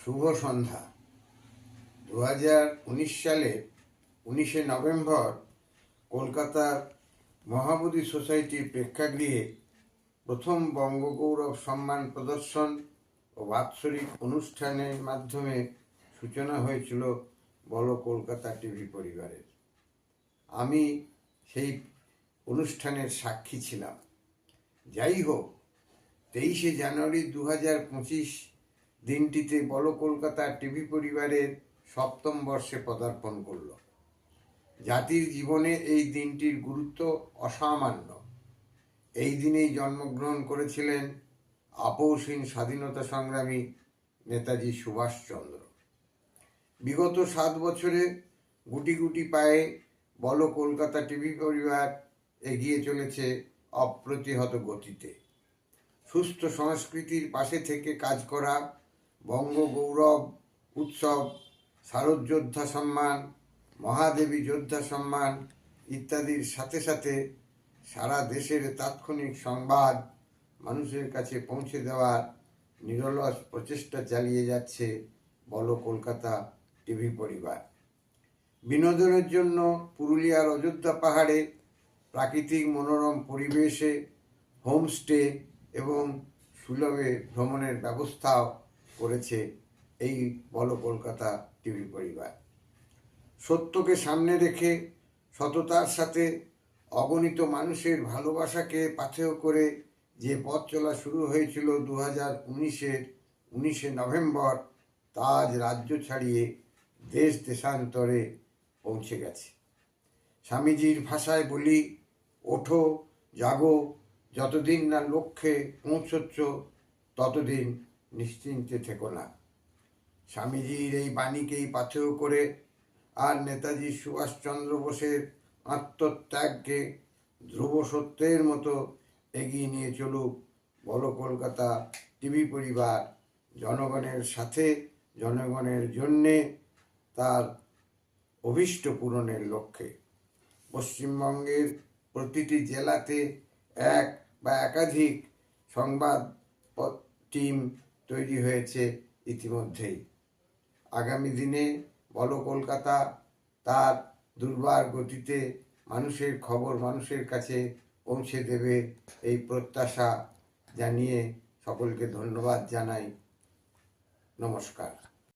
শুভ সন্ধ্যা। 2019 সালে 19শে নভেম্বর কলকাতার মহাবোধি সোসাইটির প্রেক্ষাগৃহে প্রথম বঙ্গগৌরব সম্মান প্রদর্শন ও বাৎসরিক অনুষ্ঠানের মাধ্যমে সূচনা হয়েছিল বলো কলকাতা টিভি পরিবারের। আমি সেই অনুষ্ঠানের সাক্ষী ছিলাম। যাই হোক, 23শে জানুয়ারি 2025 দিনটিতে বলো কলকাতা টিভি পরিবারের সপ্তম বর্ষে পদার্পণ করল। জাতির জীবনে এই দিনটির গুরুত্ব অসামান্য। এই দিনেই জন্মগ্রহণ করেছিলেন আপসহীন স্বাধীনতা সংগ্রামী নেতাজি সুভাষচন্দ্র। বিগত 7 বছরে গুটি গুটি পায়ে বলো কলকাতা টিভি পরিবার এগিয়ে চলেছে অপ্রতিহত গতিতে। সুস্থ সংস্কৃতির পাশে থেকে কাজ করা, বঙ্গগৌরব উৎসব, শারদ যোদ্ধা সম্মান, মহাদেবী যোদ্ধা সম্মান ইত্যাদির সাথে সাথে সারা দেশের তাৎক্ষণিক সংবাদ মানুষের কাছে পৌঁছে দেওয়ার নিরলস প্রচেষ্টা চালিয়ে যাচ্ছে বলো কলকাতা টিভি পরিবার। বিনোদনের জন্য পুরুলিয়ার অযোধ্যা পাহাড়ে প্রাকৃতিক মনোরম পরিবেশে হোমস্টে এবং সুলভে ভ্রমণের ব্যবস্থাও করেছে এই বলো কলকাতা টিভি পরিবার। সত্যকে সামনে রেখে সততার সাথে অগণিত মানুষের ভালোবাসাকে পাথেয় করে যে পথ চলা শুরু হয়েছিল 2019-19শে নভেম্বর, তা আজ রাজ্য ছাড়িয়ে দেশ দেশান্তরে পৌঁছে গেছে। স্বামীজির ভাষায় বলি, ওঠো জাগো, যতদিন না লক্ষ্যে পৌঁছচ্ছ ততদিন নিশ্চিন্তে থেকো না। স্বামীজির এই বাণীকেই পাথেয় করে আর নেতাজি সুভাষচন্দ্র বোসের আত্মত্যাগকে ধ্রুব সত্যের মতো এগিয়ে নিয়ে চলুক বলো কলকাতা টিভি পরিবার, জনগণের সাথে, জনগণের জন্যে, তার অভীষ্ট পূরণের লক্ষ্যে। পশ্চিমবঙ্গের প্রতিটি জেলাতে এক বা একাধিক সংবাদ টিম তৈরি হয়েছে ইতিমধ্যেই। আগামী দিনে বলো কলকাতা তার দুর্বার গতিতে মানুষের খবর মানুষের কাছে পৌঁছে দেবে, এই প্রত্যাশা জানিয়ে সকলকে ধন্যবাদ জানাই। নমস্কার।